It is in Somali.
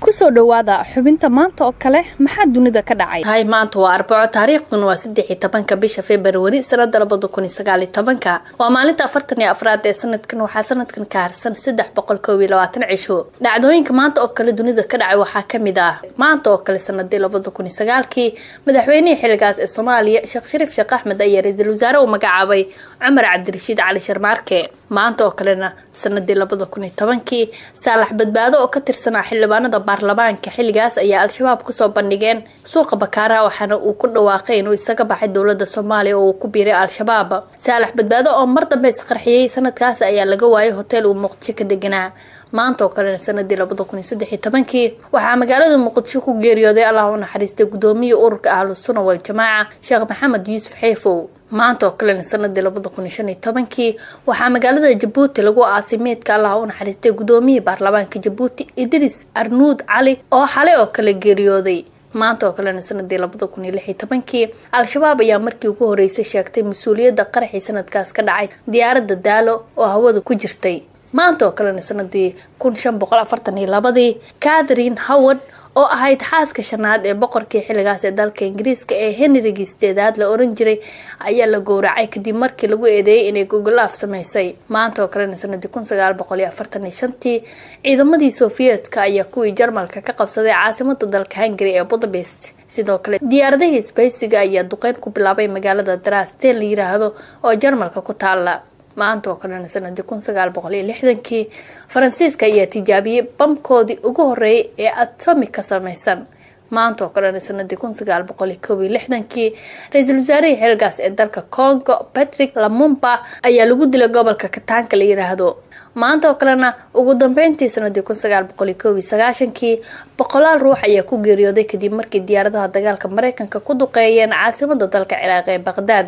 kusoo dhawaada xubinta maanta oo kale maxaa dunida ka dhacay. Hay maanta waa Arbaco taariikhduna waa 13 bisha February sanada 2019 waa maalinta 44 ee sanadkan waxaa sanadkan ka harsan 321 cisho. Dhacdooyinka maanta oo kale dunida ka dhacay waxaa kamid ah maanta oo kale sanadii 2009 madaxweynaha xilligaas ee Soomaaliya Sheekh Shariif Sheekh Axmed ayaa ra'iisul wasaare u magacaabay Cumar Cabdirashiid Cali Sharmaarke. maanta oo kalena sanadii 2010 Saalax Badbaado oo ka tirsanaa xildhibaanada baarlamaanka xilligaas ayaa al-shabaab ku soo bandhigeen suuqa Bakaara waxaana uu ku dhawaaqay inuu isaga baxay dawladda Soomaaliya oo ku biiray al-shabaab. Saalax Badbaado oo mar dambe isqarxiyay sanadkaas ayaa laga waayay hotel uu Muqdisho ka deganaa. maanta oo kalena sanadii 2013 waxaa magaalada Muqdisho ku geeriyooday Allah u naxariistay gudoomiyaha ururka Ahlus Sunna wal Jamaa Sheekh Maxamed Yuusuf Xeefow. maanta oo kale sanadii 2015 waxaa magaalada Djibouti lagu aasay meedka Allah u naxariistay gudoomiyaha baarlamaanka Djibouti Idris Arnoud Cali oo xalay oo kale geeriyooday. maanta oo kale sanadii 2016 al-shabaab ayaa markii ugu horeysay sheegtay mas'uuliyadda qaraxii sanadkaas ka dhacay diyaaradda Daalo oo hawada ku jirtay. maanta oo kale sanadii 1542 Catherine Howard oo ahayd xaaska shanaad ee boqorkii xilligaas ee dalka Ingiriiska ee Henry VIII la oran jiray ayaa la gowracay kadib markii lagu eedeeyay inay gogolaaf sameysay. maanta oo kale sanadii 1945 ciidamadii Soviyetka ayaa kuwii Jarmalka ka qabsaday caasimadda dalka Hungary ee Budapest. sidoo kale diyaaradihii isbahaysiga ayaa duqeyn ku bilaabay magaalada Dresden la yiraahdo oo Jarmalka ku taala. maanta oo kale sanadii 1960 Faransiiska ayaa tijaabiyay bamkoodii ugu horeeyay ee atomic ka samaysan. maanta oo kale sanadii 1961 ra'iisul wasaaraha xilligaas ee dalka Congo Patrick Lumumba ayaa lagu dilay gobolka Katanga la yiraahdo. maanta oo kalena ugu dambeyntii sanadii 1991 boqolaal ruux ayaa ku geeriyooday kadib markii diyaaradaha dagaalka Mareykanka ku duqeeyeen caasimadda dalka Ciraaq ee Baghdad.